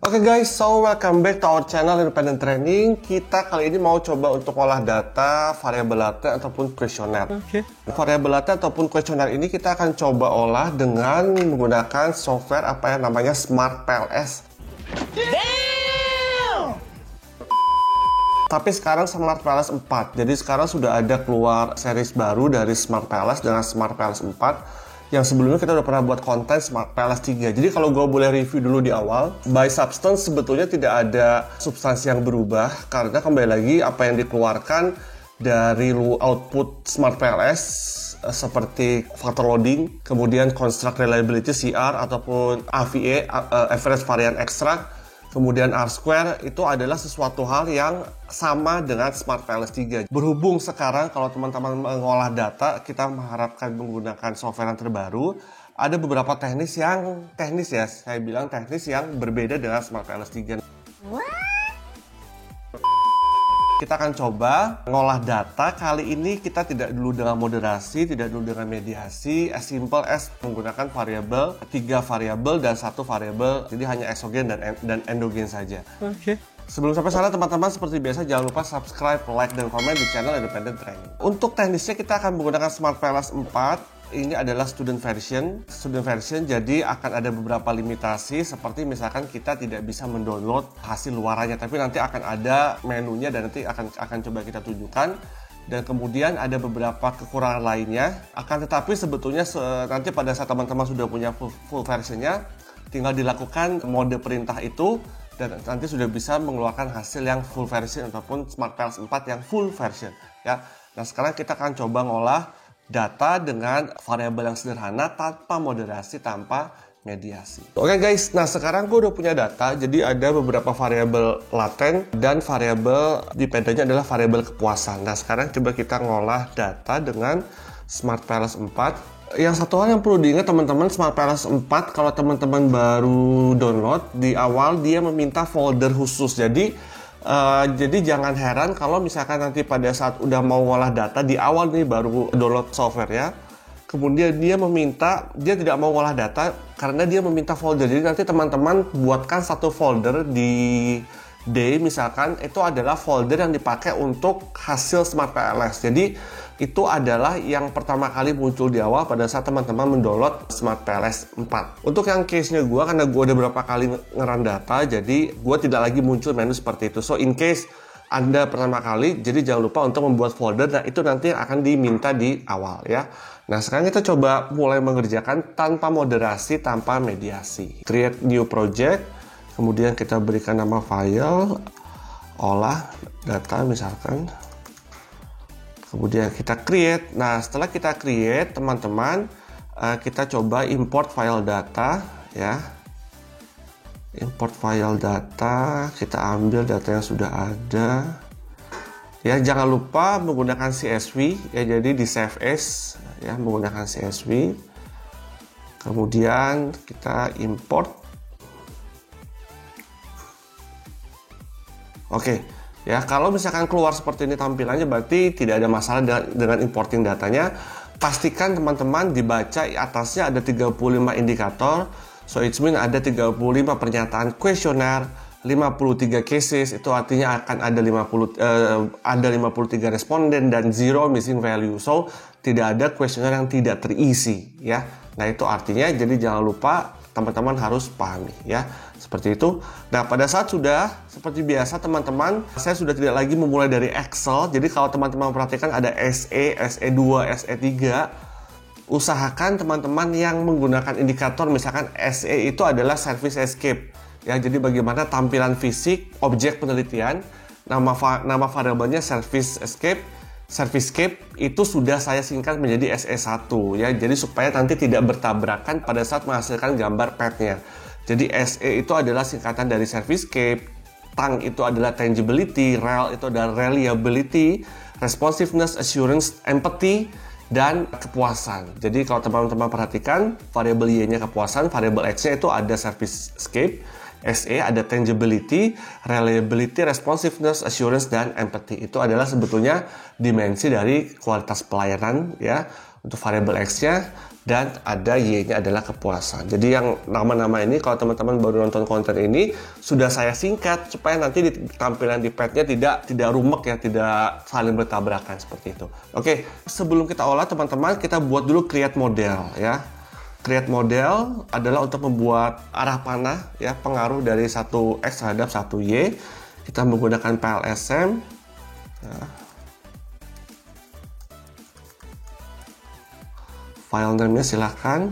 Oke guys, so welcome back to our channel Independent Training. Kita kali ini mau coba untuk olah data variabel laten ataupun kuesioner. Variabel laten ataupun kuesioner ini kita akan coba olah dengan menggunakan software apa yang namanya Smart PLS. Tapi sekarang Smart PLS 4. Jadi sekarang sudah ada keluar series baru dari Smart PLS dengan Smart PLS 4. Yang sebelumnya kita udah pernah buat konten Smart PLS 3. Jadi kalau gue boleh review dulu di awal, by substance sebetulnya tidak ada substansi yang berubah, karena kembali lagi apa yang dikeluarkan dari output Smart PLS seperti factor loading, kemudian construct reliability CR ataupun AVE, average variance extract, kemudian R-square, itu adalah sesuatu hal yang sama dengan Smart PLS 3. Berhubung sekarang kalau teman-teman mengolah data, kita mengharapkan menggunakan software yang terbaru, ada beberapa teknis yang saya bilang teknis yang berbeda dengan Smart PLS 3. Kita akan coba ngolah data. Kali ini kita tidak dulu dengan moderasi, tidak dulu dengan mediasi, as simple as menggunakan variabel, 3 variabel dan 1 variabel. Jadi hanya eksogen dan endogen saja. Sebelum sampai sana teman-teman, seperti biasa jangan lupa subscribe, like, dan komen di channel Independent Training. Untuk teknisnya kita akan menggunakan Smart PLS 4. Ini adalah student version. Student version jadi akan ada beberapa limitasi, seperti misalkan kita tidak bisa mendownload hasil luarannya, tapi nanti akan ada menunya dan nanti akan coba kita tunjukkan. Dan kemudian ada beberapa kekurangan lainnya. Akan tetapi sebetulnya nanti pada saat teman-teman sudah punya full versionnya, tinggal dilakukan mode perintah itu dan nanti sudah bisa mengeluarkan hasil yang full version ataupun Smart PLS 4 yang full version ya. Nah, sekarang kita akan coba ngolah data dengan variabel yang sederhana tanpa moderasi, tanpa mediasi. Oke guys, nah sekarang gue udah punya data. Jadi ada beberapa variabel laten dan variabel dependennya adalah variabel kepuasan. Nah sekarang coba kita ngolah data dengan Smart PLS 4. Yang satu hal yang perlu diingat teman-teman, Smart PLS 4 kalau teman-teman baru download, di awal dia meminta folder khusus. Jadi jangan heran kalau misalkan nanti pada saat udah mau ngolah data di awal nih baru download software ya, kemudian dia tidak mau ngolah data karena dia meminta folder. Jadi nanti teman-teman buatkan satu folder di D misalkan, itu adalah folder yang dipakai untuk hasil Smart PLS. Jadi itu adalah yang pertama kali muncul di awal pada saat teman-teman mendownload Smart PLS 4. Untuk yang case-nya gue, karena gue udah berapa kali ngeran data, jadi gue tidak lagi muncul menu seperti itu. So in case Anda pertama kali, jadi jangan lupa untuk membuat folder. Nah itu nanti akan diminta di awal ya. Nah sekarang kita coba mulai mengerjakan tanpa moderasi, tanpa mediasi. Create new project, kemudian kita berikan nama file, olah data misalkan. Kemudian kita create. Nah setelah kita create teman-teman, kita coba import file data ya. Import file data, kita ambil data yang sudah ada ya. Jangan lupa menggunakan CSV ya, jadi di save as ya, menggunakan CSV. Kemudian kita import. Oke. Ya, kalau misalkan keluar seperti ini tampilannya, berarti tidak ada masalah dengan importing datanya. Pastikan teman-teman dibaca atasnya ada 35 indikator. So it means ada 35 pernyataan kuesioner, 53 cases, itu artinya akan ada 53 responden dan 0 missing value. So tidak ada kuesioner yang tidak terisi ya. Nah, itu artinya jadi jangan lupa teman-teman harus pahami ya, seperti itu. Nah pada saat sudah seperti biasa teman-teman, saya sudah tidak lagi memulai dari Excel. Jadi kalau teman-teman perhatikan ada SE, SE2, SE3, usahakan teman-teman yang menggunakan indikator misalkan SE itu adalah service escape ya. Jadi bagaimana tampilan fisik objek penelitian, nama variabelnya service escape. Service escape itu sudah saya singkat menjadi SE1 ya, jadi supaya nanti tidak bertabrakan pada saat menghasilkan gambar PET-nya. Jadi SE itu adalah singkatan dari service escape, TANG itu adalah tangibility, REL itu adalah reliability, responsiveness, assurance, empathy, dan kepuasan. Jadi kalau teman-teman perhatikan, variabel Y-nya kepuasan, variabel X-nya itu ada service escape, SE ada tangibility, reliability, responsiveness, assurance, dan empathy. Itu adalah sebetulnya dimensi dari kualitas pelayanan ya. untuk variabel X-nya, dan ada Y-nya adalah kepuasan. Jadi yang nama-nama ini kalau teman-teman baru nonton konten ini sudah saya singkat supaya nanti di tampilan di pad-nya tidak rumek ya, tidak saling bertabrakan seperti itu. Oke, sebelum kita olah teman-teman, kita buat dulu create model ya. Create model adalah untuk membuat arah panah ya, pengaruh dari satu X terhadap satu Y. Kita menggunakan PLSM ya. File name-nya silahkan.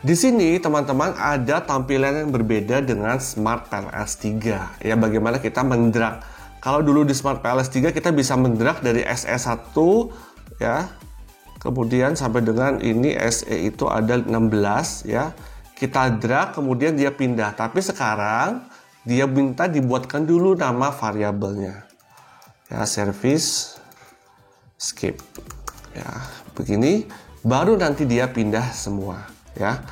Di sini teman-teman ada tampilan yang berbeda dengan Smart PLS 3 ya, bagaimana kita mendrag. Kalau dulu di Smart PLS 3 kita bisa mendrag dari SE1 ya, kemudian sampai dengan ini SE itu ada 16 ya. Kita drag kemudian dia pindah. Tapi sekarang dia minta dibuatkan dulu nama variabelnya. Ya, service skip. Ya, begini baru nanti dia pindah semua ya.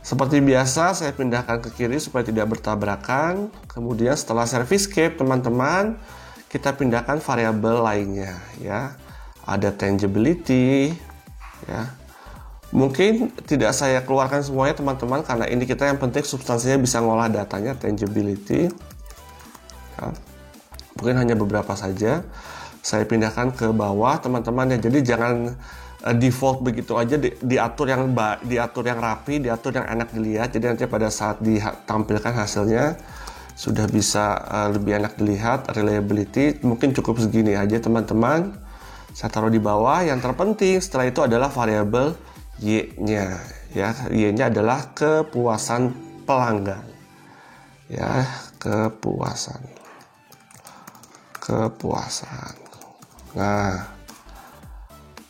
Seperti biasa saya pindahkan ke kiri supaya tidak bertabrakan. Kemudian setelah service skip teman-teman, kita pindahkan variabel lainnya ya. Ada tangibility ya. Mungkin tidak saya keluarkan semuanya teman-teman karena ini kita yang penting substansinya bisa ngolah datanya. Tangibility ya. Mungkin hanya beberapa saja. Saya pindahkan ke bawah teman-teman ya. Jadi jangan default begitu aja, diatur yang rapi, diatur yang enak dilihat. Jadi nanti pada saat ditampilkan hasilnya sudah bisa lebih enak dilihat. Reliability mungkin cukup segini aja teman-teman. Saya taruh di bawah. Yang terpenting setelah itu adalah variabel Y-nya ya. Y-nya adalah kepuasan pelanggan ya, kepuasan. Nah,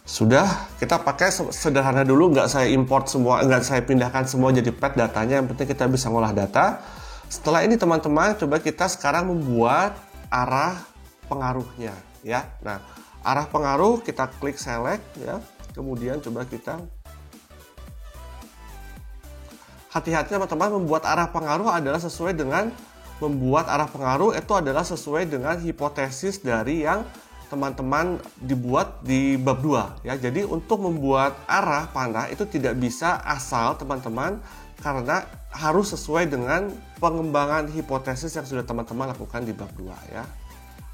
sudah kita pakai sederhana dulu, nggak saya import semua, nggak saya pindahkan semua jadi pad datanya. Yang penting kita bisa ngolah data. Setelah ini teman-teman, coba kita sekarang membuat arah pengaruhnya ya. Nah, arah pengaruh kita klik select ya. Kemudian coba kita hati-hati teman-teman, membuat arah pengaruh adalah sesuai dengan sesuai dengan hipotesis dari yang teman-teman dibuat di bab 2 ya. Jadi untuk membuat arah panah itu tidak bisa asal teman-teman, karena harus sesuai dengan pengembangan hipotesis yang sudah teman-teman lakukan di bab 2 ya.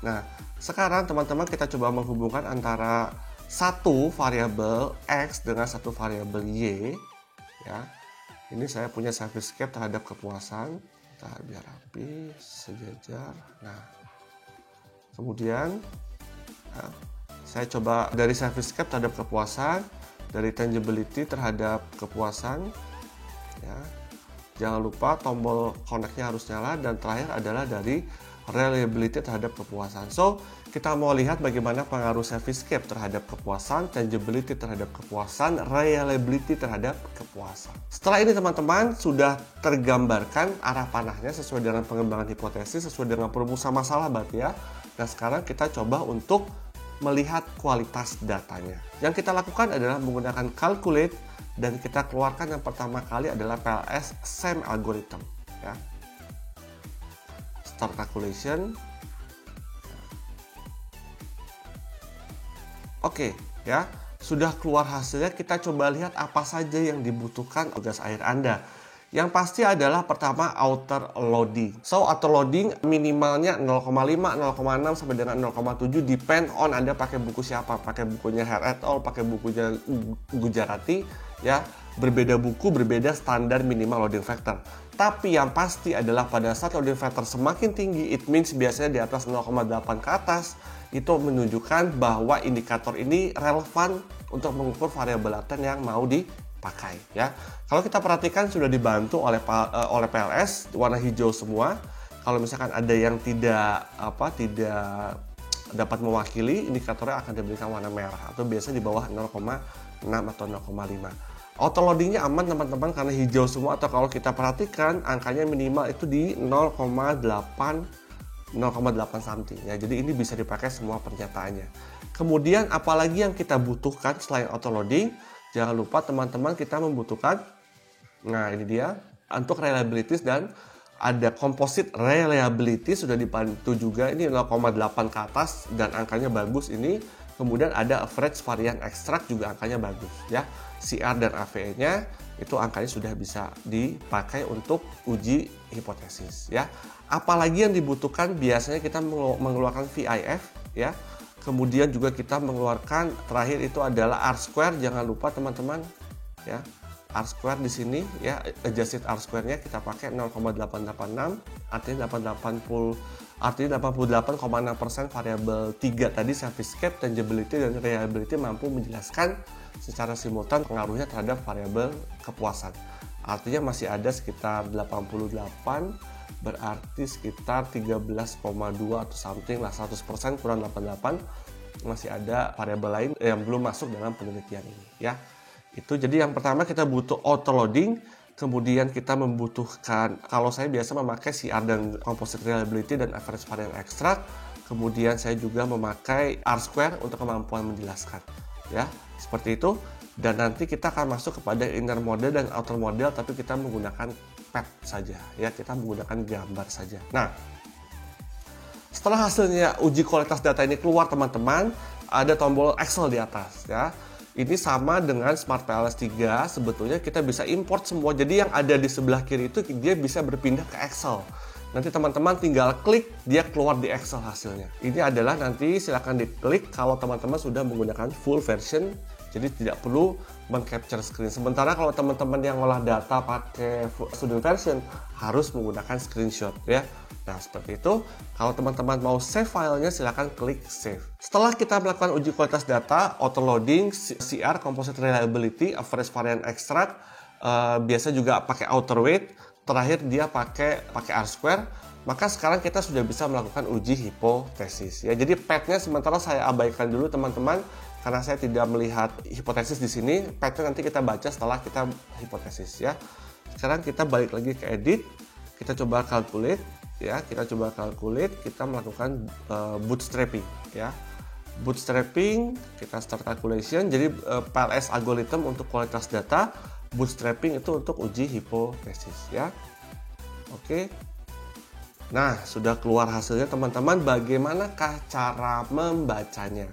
Nah, sekarang teman-teman kita coba menghubungkan antara satu variabel X dengan satu variabel Y ya. Ini saya punya service skip terhadap kepuasan. Kita biar rapi, sejajar. Nah, kemudian nah, saya coba dari service skip terhadap kepuasan, dari tangibility terhadap kepuasan ya. Jangan lupa tombol connect-nya harus nyala, dan terakhir adalah dari reliability terhadap kepuasan. So, kita mau lihat bagaimana pengaruh service skip terhadap kepuasan, tangibility terhadap kepuasan, reliability terhadap kepuasan. Setelah ini teman-teman sudah tergambarkan arah panahnya sesuai dengan pengembangan hipotesis, sesuai dengan perumusan masalah berarti ya. Nah, sekarang kita coba untuk melihat kualitas datanya. Yang kita lakukan adalah menggunakan calculate, dan kita keluarkan yang pertama kali adalah PLS SEM algorithm ya. Start calculation. Oke ya, sudah keluar hasilnya. Kita coba lihat apa saja yang dibutuhkan gas air Anda. Yang pasti adalah pertama outer loading. So outer loading minimalnya 0,5, 0,6 sampai dengan 0,7 depend on Anda pakai buku siapa. Pakai bukunya Hare et al, pakai bukunya Gujarati ya. Berbeda buku, berbeda standar minimal loading factor. Tapi yang pasti adalah pada saat loading factor semakin tinggi, it means biasanya di atas 0,8 ke atas, itu menunjukkan bahwa indikator ini relevan untuk mengukur variabel laten yang mau dipakai ya. Kalau kita perhatikan sudah dibantu oleh PLS warna hijau semua. Kalau misalkan ada yang tidak dapat mewakili, indikatornya akan diberikan warna merah atau biasa di bawah 0,6 atau 0,5. Auto loadingnya aman teman-teman karena hijau semua, atau kalau kita perhatikan angkanya minimal itu di 0,8 something ya. Jadi ini bisa dipakai semua pernyataannya. Kemudian apalagi yang kita butuhkan selain auto loading? Jangan lupa teman-teman kita membutuhkan, nah ini dia, untuk reliability, dan ada composite reliability sudah dibantu juga, ini 0,8 ke atas dan angkanya bagus ini. Kemudian ada average varian extract juga angkanya bagus ya. CR dan AVE-nya itu angkanya sudah bisa dipakai untuk uji hipotesis ya. Apalagi yang dibutuhkan biasanya kita mengeluarkan VIF ya. Kemudian juga kita mengeluarkan terakhir itu adalah R-square, jangan lupa teman-teman ya. R-square di sini ya, adjusted R-square-nya kita pakai 0,886 artinya 88,6% variabel 3 tadi service cap, tangibility dan reliability mampu menjelaskan secara simultan pengaruhnya terhadap variabel kepuasan. Artinya masih ada sekitar 88, berarti sekitar 13,2 atau something lah, 100% kurang 88, masih ada variabel lain yang belum masuk dalam penelitian ini ya. Itu jadi yang pertama kita butuh auto loading, kemudian kita membutuhkan, kalau saya biasa memakai CR dan composite reliability dan average varian extract, kemudian saya juga memakai R-square untuk kemampuan menjelaskan ya, seperti itu. Dan nanti kita akan masuk kepada inner model dan outer model, tapi kita menggunakan pad saja ya, kita menggunakan gambar saja. Nah, setelah hasilnya uji kualitas data ini keluar teman-teman, ada tombol Excel di atas ya. Ini sama dengan Smart PLS 3, sebetulnya kita bisa import semua. Jadi yang ada di sebelah kiri itu dia bisa berpindah ke Excel. Nanti teman-teman tinggal klik, dia keluar di Excel hasilnya. Ini adalah nanti silakan diklik kalau teman-teman sudah menggunakan full version, jadi tidak perlu meng-capture screen. Sementara kalau teman-teman yang ngolah data pakai student version harus menggunakan screenshot ya. Nah, seperti itu. Kalau teman-teman mau save filenya, silakan klik save. Setelah kita melakukan uji kualitas data, auto loading, CR, composite reliability, average varian extract, biasa juga pakai outer weight, terakhir dia pakai R-square, maka sekarang kita sudah bisa melakukan uji hipotesis ya. Jadi padnya sementara saya abaikan dulu teman-teman, karena saya tidak melihat hipotesis di sini. Padnya nanti kita baca setelah kita hipotesis ya. Sekarang kita balik lagi ke edit, kita coba calculate ya, kita melakukan bootstrapping ya. Bootstrapping, kita start calculation. Jadi PLS algorithm untuk kualitas data, bootstrapping itu untuk uji hipotesis ya. Oke. Nah, sudah keluar hasilnya teman-teman. Bagaimanakah cara membacanya?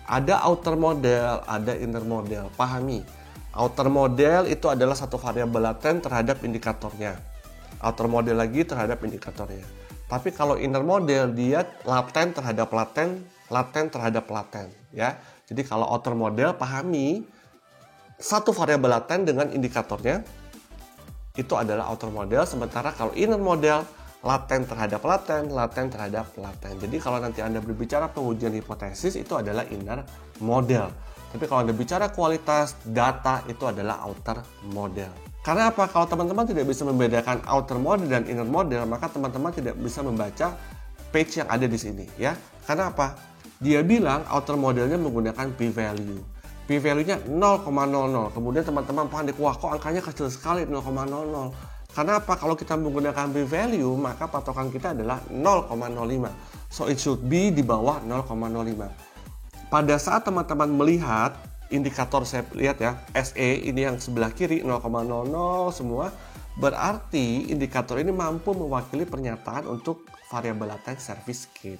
Ada outer model, ada inner model. Pahami. Outer model itu adalah satu variabel laten terhadap indikatornya. Outer model lagi terhadap indikatornya. Tapi kalau inner model dia laten terhadap laten ya. Jadi kalau outer model pahami satu variabel laten dengan indikatornya itu adalah outer model, sementara kalau inner model laten terhadap laten. Jadi kalau nanti Anda berbicara pengujian hipotesis itu adalah inner model. Tapi kalau Anda bicara kualitas data itu adalah outer model. Karena apa? Kalau teman-teman tidak bisa membedakan outer model dan inner model, maka teman-teman tidak bisa membaca page yang ada di sini ya. Karena apa? Dia bilang outer modelnya menggunakan p-value. P-value-nya 0,00. Kemudian teman-teman panik, wah kok angkanya kecil sekali 0,00. Karena apa? Kalau kita menggunakan p-value, maka patokan kita adalah 0,05. So it should be di bawah 0,05. Pada saat teman-teman melihat indikator, saya lihat ya, SE ini yang sebelah kiri 0,00 semua, berarti indikator ini mampu mewakili pernyataan untuk variabel laten service cap.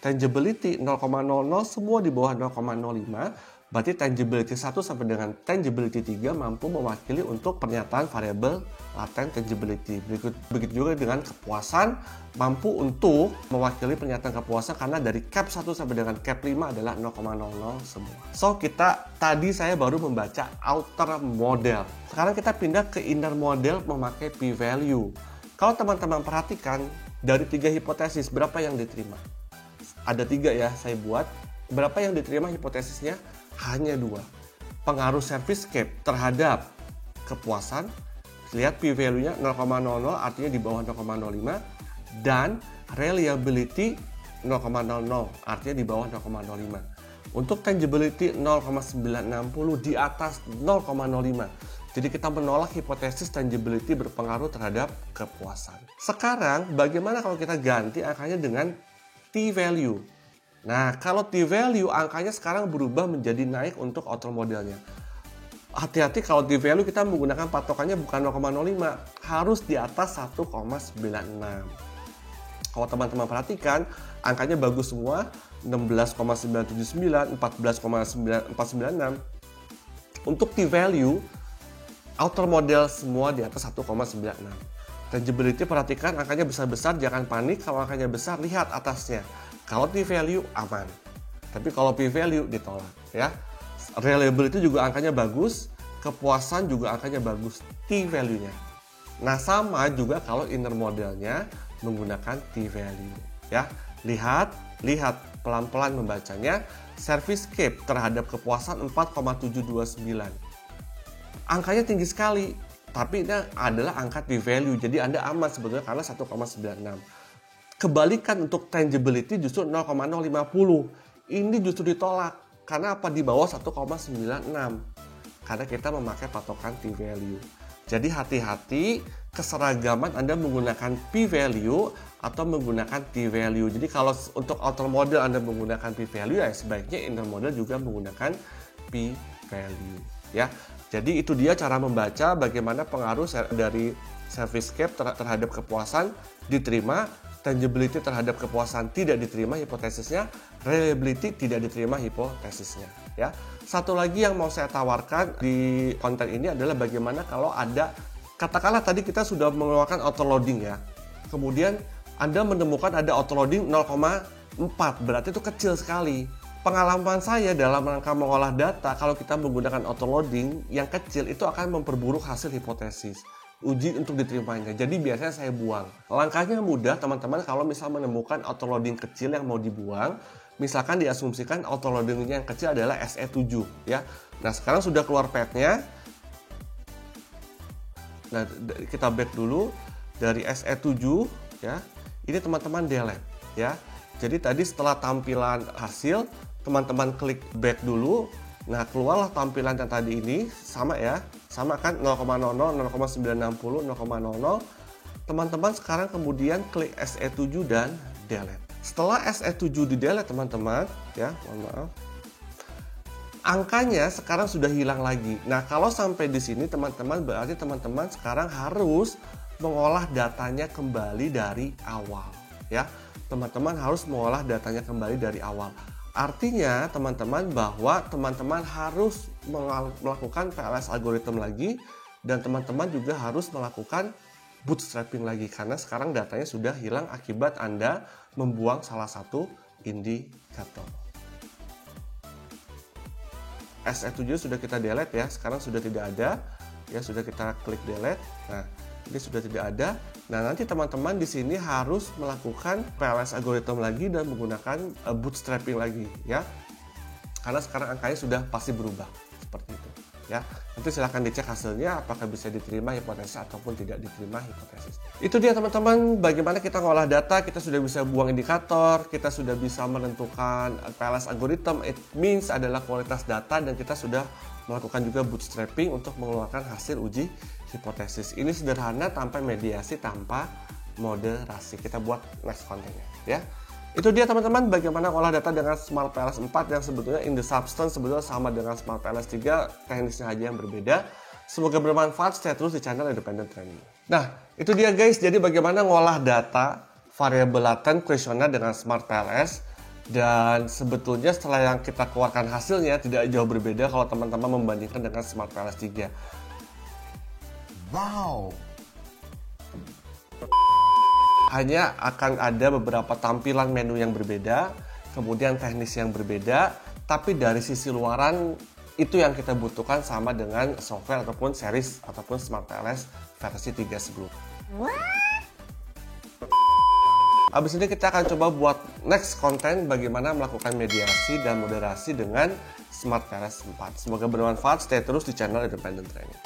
Tangibility 0,00 semua di bawah 0,05. Berarti tangibility 1 sampai dengan tangibility 3 mampu mewakili untuk pernyataan variabel laten tangibility. Begitu juga dengan kepuasan, mampu untuk mewakili pernyataan kepuasan karena dari cap 1 sampai dengan cap 5 adalah 0,00 semua. So tadi saya baru membaca outer model. Sekarang kita pindah ke inner model memakai p-value. Kalau teman-teman perhatikan dari 3 hipotesis berapa yang diterima? Ada 3 ya saya buat. Berapa yang diterima hipotesisnya? Hanya 2. Pengaruh service cap terhadap kepuasan, lihat p-value-nya 0,00 artinya di bawah 0,05, dan reliability 0,00 artinya di bawah 0,05. Untuk tangibility 0,960 di atas 0,05. Jadi kita menolak hipotesis tangibility berpengaruh terhadap kepuasan. Sekarang bagaimana kalau kita ganti angkanya dengan t-value? Nah, kalau t-value angkanya sekarang berubah menjadi naik untuk outer modelnya. Hati-hati kalau t-value kita menggunakan patokannya bukan 0,05, harus di atas 1,96. Kalau teman-teman perhatikan, angkanya bagus semua, 16,979, 14,496. Untuk T-value, outer model semua di atas 1,96. Tangibility perhatikan angkanya besar-besar, jangan panik. Kalau angkanya besar, lihat atasnya. Kalau T-value aman, tapi kalau P-value ditolak ya. Reliability juga angkanya bagus, kepuasan juga angkanya bagus, T-value-nya. Nah, sama juga kalau inner modelnya menggunakan T-value ya. Lihat pelan-pelan membacanya. Servicescape terhadap kepuasan 4,729. Angkanya tinggi sekali, tapi ini adalah angka T-value, jadi Anda aman sebetulnya karena 1,96. Kebalikan untuk tangibility justru 0,050. Ini justru ditolak karena apa? Di bawah 1,96. Karena kita memakai patokan T-value. Jadi hati-hati keseragaman Anda menggunakan P-value atau menggunakan T-value. Jadi kalau untuk outer model Anda menggunakan P-value, ya sebaiknya inner model juga menggunakan P-value ya. Jadi itu dia cara membaca bagaimana pengaruh dari Servicescape terhadap kepuasan diterima, tangibility terhadap kepuasan tidak diterima hipotesisnya, reliability tidak diterima hipotesisnya ya. Satu lagi yang mau saya tawarkan di konten ini adalah bagaimana kalau ada, katakanlah tadi kita sudah mengeluarkan autoloading ya, kemudian Anda menemukan ada autoloading 0,4, berarti itu kecil sekali. Pengalaman saya dalam rangka mengolah data, kalau kita menggunakan autoloading yang kecil itu akan memperburuk hasil hipotesis uji untuk diterimanya. Jadi biasanya saya buang. Langkahnya mudah teman-teman. Kalau misal menemukan autoloading kecil yang mau dibuang, misalkan diasumsikan autoloadingnya yang kecil adalah SE7 ya. Nah, sekarang sudah keluar path-nya. Nah, kita back dulu dari SE7 ya. Ini teman-teman delete ya. Jadi tadi setelah tampilan hasil, teman-teman klik back dulu. Nah, keluarlah tampilan yang tadi ini, sama ya. Sama kan 0,00, 0,960, 0,00. Teman-teman sekarang kemudian klik SE7 dan delete. Setelah SE7 di delete teman-teman, ya, mohon maaf. Angkanya sekarang sudah hilang lagi. Nah, kalau sampai di sini teman-teman, berarti teman-teman sekarang harus mengolah datanya kembali dari awal, ya. Teman-teman harus mengolah datanya kembali dari awal. Artinya teman-teman bahwa teman-teman harus melakukan PLS algorithm lagi, dan teman-teman juga harus melakukan bootstrapping lagi karena sekarang datanya sudah hilang akibat Anda membuang salah satu indikator. SE7 sudah kita delete ya, sekarang sudah tidak ada ya, sudah kita klik delete. Nah, ini sudah tidak ada. Nah, nanti teman-teman di sini harus melakukan PLS algorithm lagi dan menggunakan bootstrapping lagi ya. Karena sekarang angkanya sudah pasti berubah seperti itu ya. Nanti silahkan dicek hasilnya apakah bisa diterima hipotesis ataupun tidak diterima hipotesis. Itu dia teman-teman, bagaimana kita ngolah data. Kita sudah bisa buang indikator, kita sudah bisa menentukan PLS algorithm, it means adalah kualitas data, dan kita sudah melakukan juga bootstrapping untuk mengeluarkan hasil uji hipotesis. Ini sederhana, tanpa mediasi, tanpa moderasi. Kita buat next kontennya ya. Itu dia teman-teman, bagaimana olah data dengan Smart PLS 4 yang sebetulnya in the substance sebetulnya sama dengan Smart PLS 3, teknisnya aja yang berbeda. Semoga bermanfaat, stay terus di channel Independent Training. Nah, itu dia guys, jadi bagaimana ngolah data variabel laten kuesioner dengan Smart PLS. Dan sebetulnya setelah yang kita keluarkan hasilnya tidak jauh berbeda kalau teman-teman membandingkan dengan Smart PLS 3. Wow. Hanya akan ada beberapa tampilan menu yang berbeda, kemudian teknis yang berbeda, tapi dari sisi luaran itu yang kita butuhkan sama dengan software ataupun series ataupun Smart PLS versi 3 sebelumnya. Abis ini kita akan coba buat next konten bagaimana melakukan mediasi dan moderasi dengan Smart PLS 4. Semoga bermanfaat, stay terus di channel Independent Training.